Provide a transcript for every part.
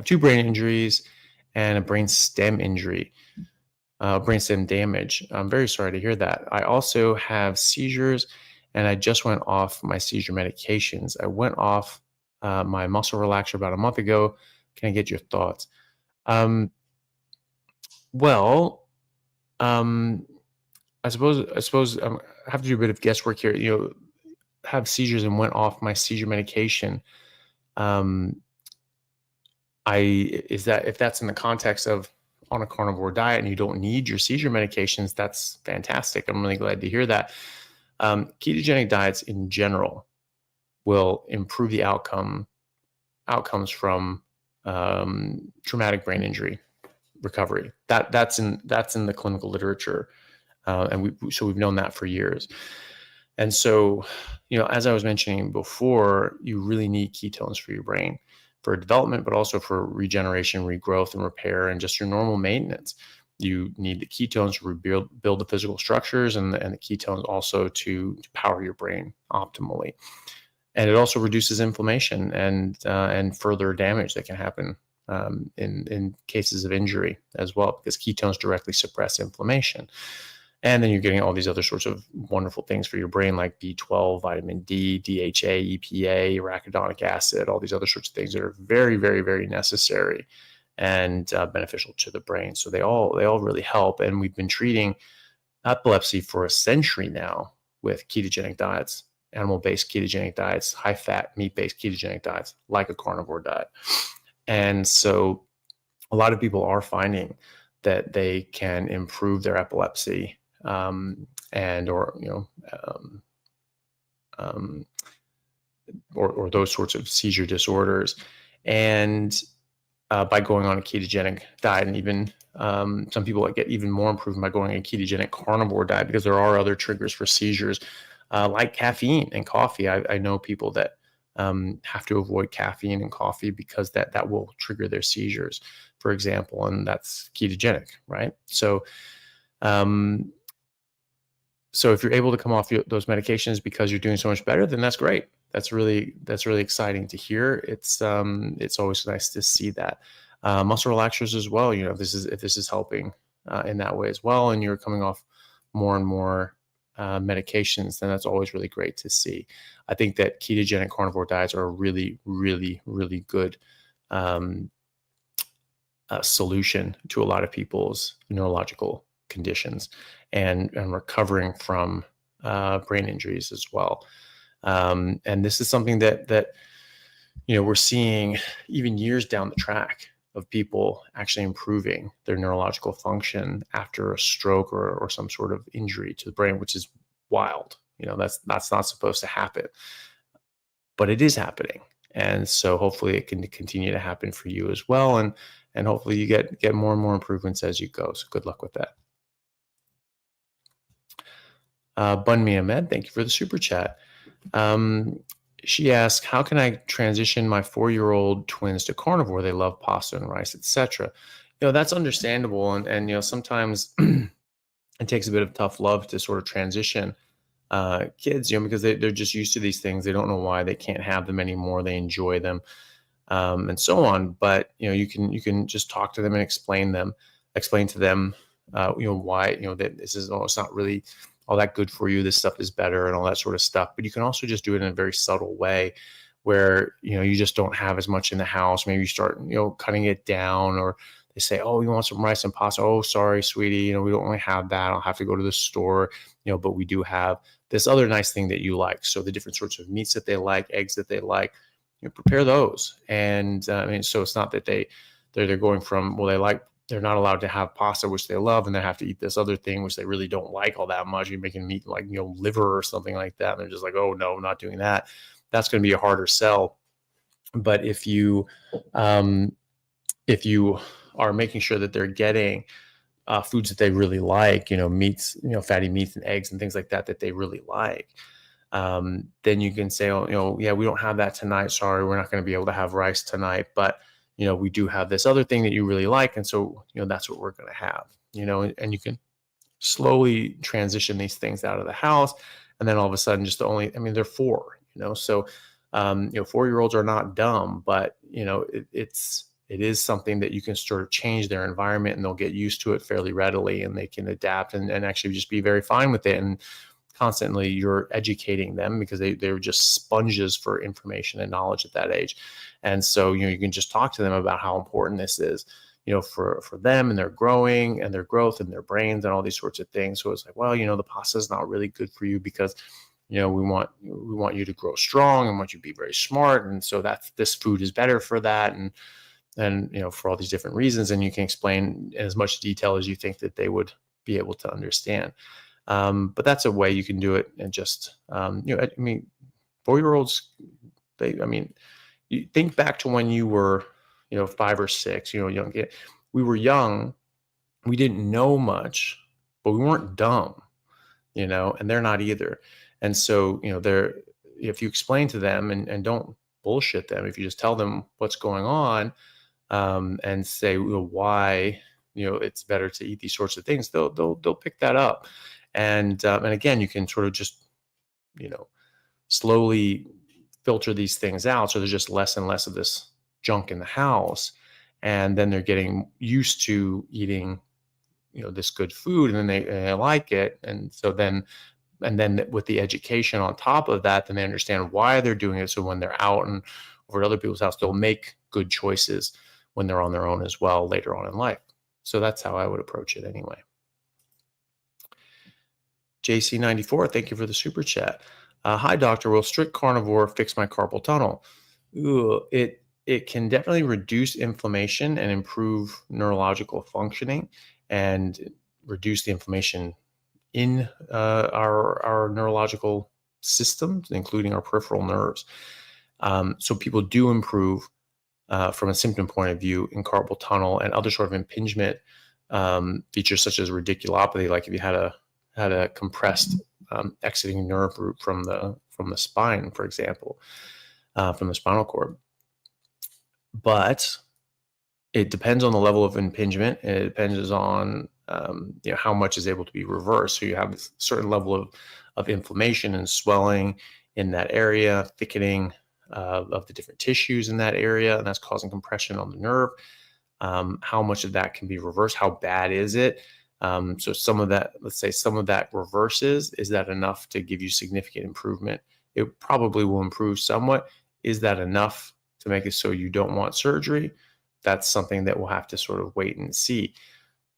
have 2 brain injuries and a brainstem injury, brainstem damage. I'm very sorry to hear that. I also have seizures, and I just went off my seizure medications. I went off my muscle relaxer about a month ago. Can I get your thoughts? Well, I suppose I have to do a bit of guesswork here. Have seizures and went off my seizure medication. If that's in the context of on a carnivore diet and you don't need your seizure medications, that's fantastic. I'm really glad to hear that. Ketogenic diets in general will improve the outcomes from traumatic brain injury recovery. That's in the clinical literature, and we've known that for years. And so, as I was mentioning before, you really need ketones for your brain, for development, but also for regeneration, regrowth, and repair, and just your normal maintenance. You need the ketones to build the physical structures, and the ketones also to power your brain optimally. And it also reduces inflammation and further damage that can happen in cases of injury as well, because ketones directly suppress inflammation. And then you're getting all these other sorts of wonderful things for your brain, like B12, vitamin D, DHA, EPA, arachidonic acid, all these other sorts of things that are very, very, very necessary and beneficial to the brain. So they all really help. And we've been treating epilepsy for a century now with ketogenic diets, animal-based ketogenic diets, high-fat, meat-based ketogenic diets, like a carnivore diet. And so a lot of people are finding that they can improve their epilepsy or those sorts of seizure disorders, and by going on a ketogenic diet. And even some people get even more improvement by going on a ketogenic carnivore diet, because there are other triggers for seizures, like caffeine and coffee. I know people that have to avoid caffeine and coffee because that will trigger their seizures, for example, and that's ketogenic, right? So if you're able to come off those medications because you're doing so much better, then that's great. That's really exciting to hear. It's always nice to see that. Muscle relaxers as well. If this is helping in that way as well, and you're coming off more and more medications, then that's always really great to see. I think that ketogenic carnivore diets are a really, really, really good solution to a lot of people's neurological conditions and recovering from brain injuries as well. And this is something that we're seeing even years down the track of people actually improving their neurological function after a stroke or some sort of injury to the brain, which is wild. That's not supposed to happen, but it is happening. And so hopefully it can continue to happen for you as well. And hopefully you get more and more improvements as you go. So good luck with that. Bunmi Ahmed, thank you for the super chat. She asked, how can I transition my 4-year-old twins to carnivore? They love pasta and rice, etc. That's understandable. And sometimes it takes a bit of tough love to sort of transition kids, because they're just used to these things. They don't know why they can't have them anymore. They enjoy them, and so on. But, you can just talk to them and explain to them, why, that this is, it's not really all that good for you. This stuff is better and all that sort of stuff. But you can also just do it in a very subtle way where, you just don't have as much in the house. Maybe you start, cutting it down, or they say, oh, you want some rice and pasta? Oh, sorry, sweetie. We don't really have that. I'll have to go to the store, but we do have this other nice thing that you like. So the different sorts of meats that they like, eggs that they like, prepare those. And so it's not that they're going from, they're not allowed to have pasta, which they love, and they have to eat this other thing, which they really don't like all that much. You're making meat like, liver or something like that. And they're just like, oh no, I'm not doing that. That's going to be a harder sell. But if you are making sure that they're getting foods that they really like, meats, fatty meats and eggs and things like that they really like, then you can say, oh, yeah, we don't have that tonight. Sorry, we're not going to be able to have rice tonight, but we do have this other thing that you really like. And so, that's what we're going to have, and you can slowly transition these things out of the house. And then all of a sudden, they're 4, so, 4-year-olds are not dumb, but, it's it is something that you can sort of change their environment, and they'll get used to it fairly readily, and they can adapt and actually just be very fine with it. And constantly you're educating them, because they're just sponges for information and knowledge at that age. And so, you can just talk to them about how important this is, for them and their growing and their growth and their brains and all these sorts of things. So it's like, well, the pasta is not really good for you because, we want you to grow strong and want you to be very smart. And so this food is better for that. And for all these different reasons. And you can explain in as much detail as you think that they would be able to understand. But that's a way you can do it. And just, 4-year-olds, you think back to when you were, 5 or 6, young. We were young. We didn't know much, but we weren't dumb, and they're not either. And so, if you explain to them and don't bullshit them, if you just tell them what's going on, and say, why, it's better to eat these sorts of things, they'll pick that up. And again, you can sort of just, slowly filter these things out. So there's just less and less of this junk in the house. And then they're getting used to eating, this good food, and then they like it. And so then with the education on top of that, then they understand why they're doing it. So when they're out and over at other people's house, they'll make good choices when they're on their own as well later on in life. So that's how I would approach it anyway. JC94, thank you for the super chat. Hi, doctor. Will strict carnivore fix my carpal tunnel? It can definitely reduce inflammation and improve neurological functioning, and reduce the inflammation in our neurological systems, including our peripheral nerves. So people do improve from a symptom point of view in carpal tunnel and other sort of impingement features, such as radiculopathy, like if you had a compressed exiting nerve root from the spine, for example, from the spinal cord. But it depends on the level of impingement, and it depends on how much is able to be reversed. So you have a certain level of inflammation and swelling in that area, thickening of the different tissues in that area, and that's causing compression on the nerve. How much of that can be reversed? How bad is it? So some of that, let's say some of that reverses. Is that enough to give you significant improvement? It probably will improve somewhat. Is that enough to make it so you don't want surgery? That's something that we'll have to sort of wait and see.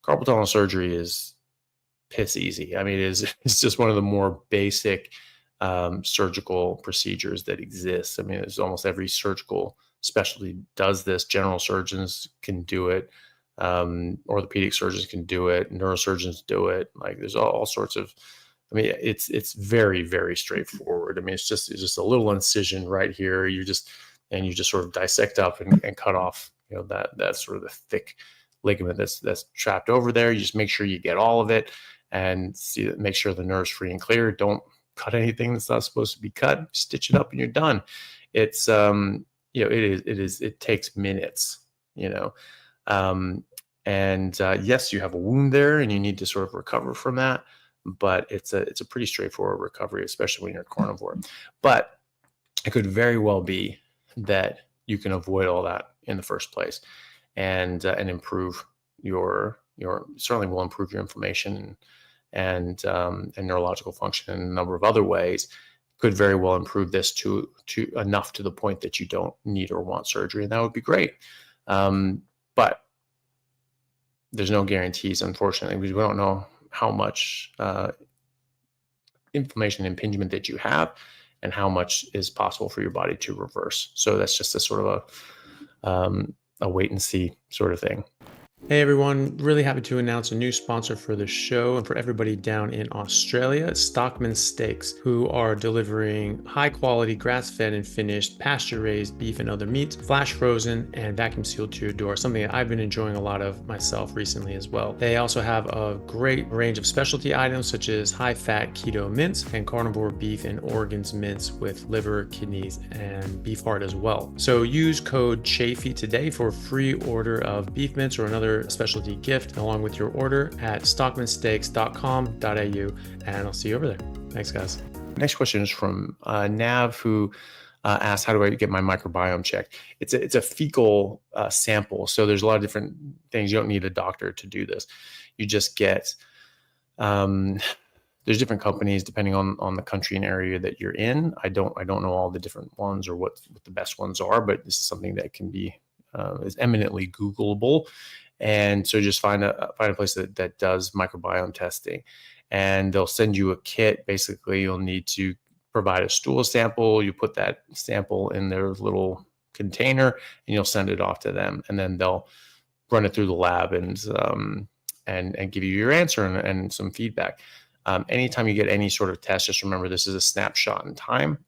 Carpal tunnel surgery is piss easy. It's just one of the more basic surgical procedures that exists. There's almost every surgical specialty does this. General surgeons can do it. Orthopedic surgeons can do it. Neurosurgeons do it. Like there's all sorts of, it's very, very straightforward. It's just a little incision right here. You just sort of dissect up and cut off, that sort of the thick ligament that's trapped over there. You just make sure you get all of it and make sure the nerve's free and clear. Don't cut anything that's not supposed to be cut. Stitch it up and you're done. It's it takes minutes, yes, you have a wound there and you need to sort of recover from that, but it's a pretty straightforward recovery, especially when you're carnivore. But it could very well be that you can avoid all that in the first place, and improve your certainly will improve your inflammation and neurological function in a number of other ways. Could very well improve this to enough to the point that you don't need or want surgery, and that would be great. But there's no guarantees, unfortunately, because we don't know how much inflammation and impingement that you have, and how much is possible for your body to reverse. So that's just a sort of a wait and see sort of thing. Hey everyone, really happy to announce a new sponsor for the show and for everybody down in Australia, Stockman Steaks, who are delivering high quality grass-fed and finished pasture-raised beef and other meats, flash frozen and vacuum sealed to your door, something that I've been enjoying a lot of myself recently as well. They also have a great range of specialty items such as high-fat keto mince and carnivore beef and organs mince with liver, kidneys, and beef heart as well. So use code Chaffee today for a free order of beef mince or another specialty gift along with your order at stockmansteaks.com.au, and I'll see you over there. Thanks, guys. Next question is from Nav, who asked, how do I get my microbiome checked? It's a fecal sample. So there's a lot of different things. You don't need a doctor to do this. You just get, there's different companies depending on the country and area that you're in. I don't know all the different ones or what the best ones are, but this is something that can be is eminently Googleable. And so just find a place that does microbiome testing, and they'll send you a kit. Basically, you'll need to provide a stool sample. You put that sample in their little container, and you'll send it off to them, and then they'll run it through the lab and give you your answer and some feedback. Anytime you get any sort of test, just remember this is a snapshot in time.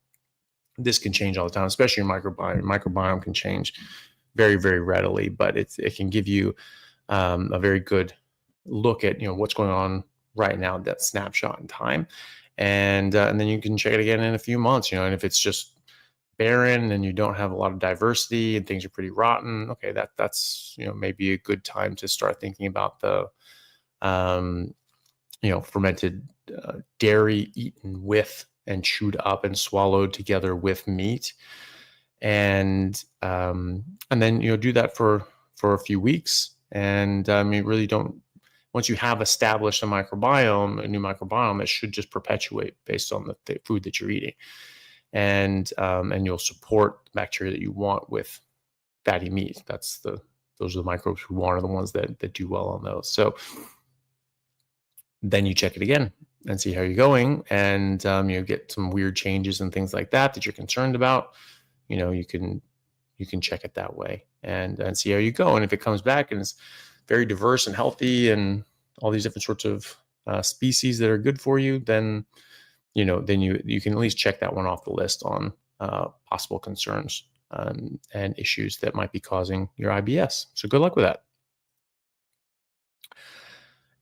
This can change all the time, especially your microbiome. Microbiome can change very, very readily, but it can give you a very good look at what's going on right now, that snapshot in time, and then you can check it again in a few months. And if it's just barren and you don't have a lot of diversity and things are pretty rotten, okay, that's maybe a good time to start thinking about the fermented dairy eaten with and chewed up and swallowed together with meat, and then do that for a few weeks. And you really don't, once you have established a new microbiome, it should just perpetuate based on the food that you're eating. And you'll support the bacteria that you want with fatty meat. Those are the microbes who want, are the ones that do well on those. So then you check it again and see how you're going, and get some weird changes and things like that you're concerned about. You can check it that way and see how you go. And if it comes back and it's very diverse and healthy and all these different sorts of species that are good for you, then you can at least check that one off the list on possible concerns and issues that might be causing your IBS. So good luck with that.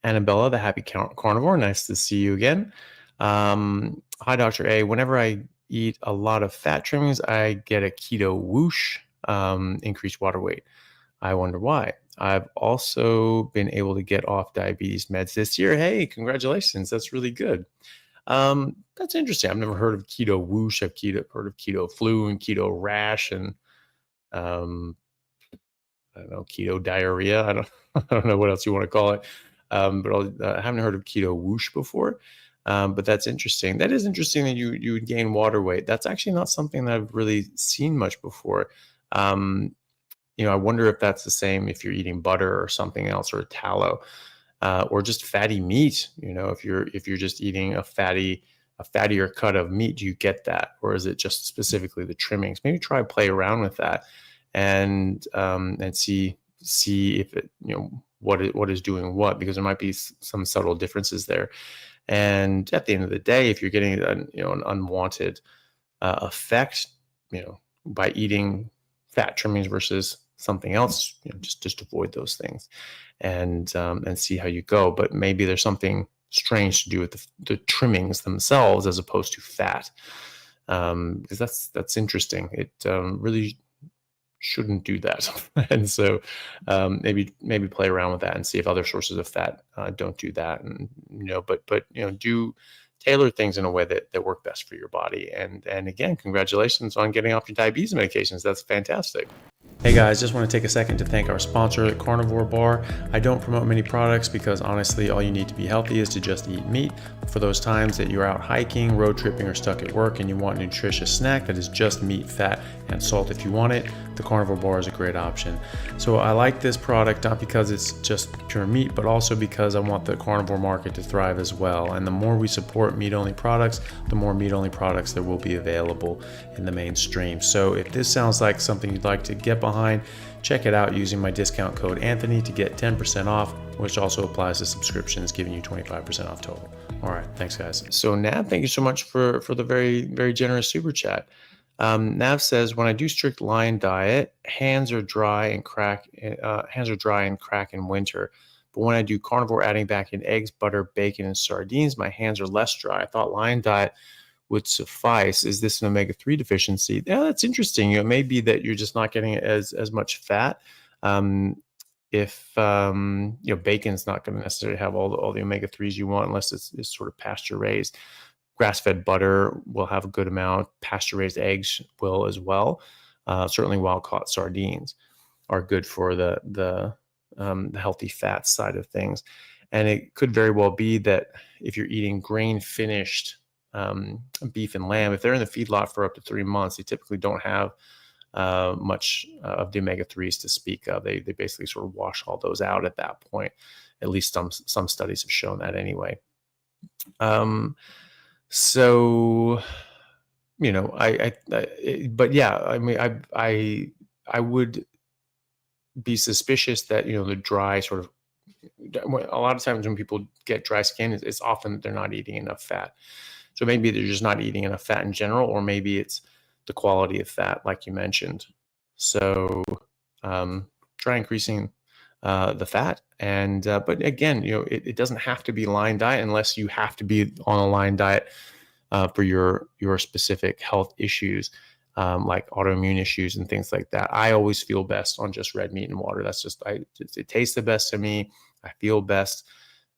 Annabella, the happy carnivore, nice to see you again. Hi, Dr. A. Whenever I eat a lot of fat trimmings, I get a keto whoosh, increased water weight. I wonder why. I've also been able to get off diabetes meds this year. Hey, congratulations. That's really good. That's interesting. I've never heard of keto whoosh. I've heard of keto flu and keto rash and I don't know, keto diarrhea. I don't know what else you want to call it. But I haven't heard of keto whoosh before. But that's interesting. That is interesting that you would gain water weight. That's actually not something that I've really seen much before. I wonder if that's the same if you're eating butter or something else, or tallow, or just fatty meat. If you're just eating a fattier cut of meat, do you get that, or is it just specifically the trimmings? Maybe play around with that and see if it what is doing what, because there might be some subtle differences there. And at the end of the day, if you're getting an unwanted effect, by eating fat trimmings versus something else, just avoid those things and see how you go. But maybe there's something strange to do with the trimmings themselves as opposed to fat, because that's interesting. It really shouldn't do that. And so maybe play around with that and see if other sources of fat don't do that. And but do tailor things in a way that work best for your body. And again, congratulations on getting off your diabetes medications. That's fantastic. Hey guys, just want to take a second to thank our sponsor at Carnivore Bar. I don't promote many products because honestly, all you need to be healthy is to just eat meat. For those times that you're out hiking, road tripping, or stuck at work and you want a nutritious snack that is just meat, fat, and salt if you want it, the Carnivore Bar is a great option. So I like this product not because it's just pure meat, but also because I want the carnivore market to thrive as well. And the more we support meat-only products, the more meat-only products there will be available in the mainstream. So if this sounds like something you'd like to get behind, check it out using my discount code Anthony to get 10% off, which also applies to subscriptions, giving you 25% off total. All right, thanks guys. So Nav, thank you so much for the very, very generous super chat. Nav says, when I do strict lion diet, hands are dry and crack in winter. But when I do carnivore, adding back in eggs, butter, bacon, and sardines, my hands are less dry. I thought lion diet would suffice. Is this an omega-3 deficiency? Yeah, that's interesting. It may be that you're just not getting as much fat. If bacon's not going to necessarily have all the omega-3s you want unless it's sort of pasture raised. Grass-fed butter will have a good amount. Pasture-raised eggs will as well. Certainly wild-caught sardines are good for the healthy fat side of things. And it could very well be that if you're eating grain-finished beef and lamb, if they're in the feedlot for up to 3 months, they typically don't have much of the omega-3s to speak of. They basically sort of wash all those out at that point. At least some studies have shown that anyway. So, but yeah, I mean, I would be suspicious that, the dry sort of, a lot of times when people get dry skin, it's often that they're not eating enough fat. So maybe they're just not eating enough fat in general, or maybe it's the quality of fat, like you mentioned. So try increasing the fat. And but again, it doesn't have to be line diet unless you have to be on a line diet for your specific health issues, like autoimmune issues and things like that. I always feel best on just red meat and water. That's just, it tastes the best to me. I feel best.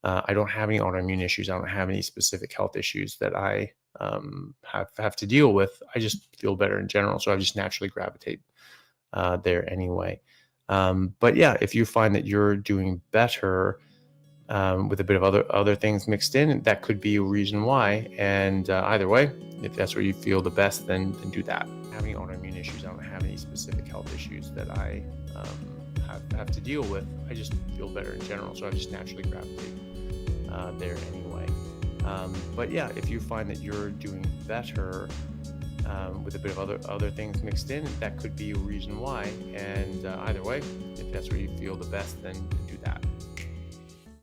I don't have any autoimmune issues. I don't have any specific health issues that I have to deal with. I just feel better in general. So I just naturally gravitate there anyway. But yeah, if you find that you're doing better with a bit of other things mixed in, that could be a reason why. And either way, if that's where you feel the best, then do that. Having autoimmune issues, I don't have any specific health issues that I have to deal with. I just feel better in general. So I just naturally gravitate there anyway. But yeah, if you find that you're doing better with a bit of other things mixed in, that could be a reason why. And either way, if that's where you feel the best, then do that.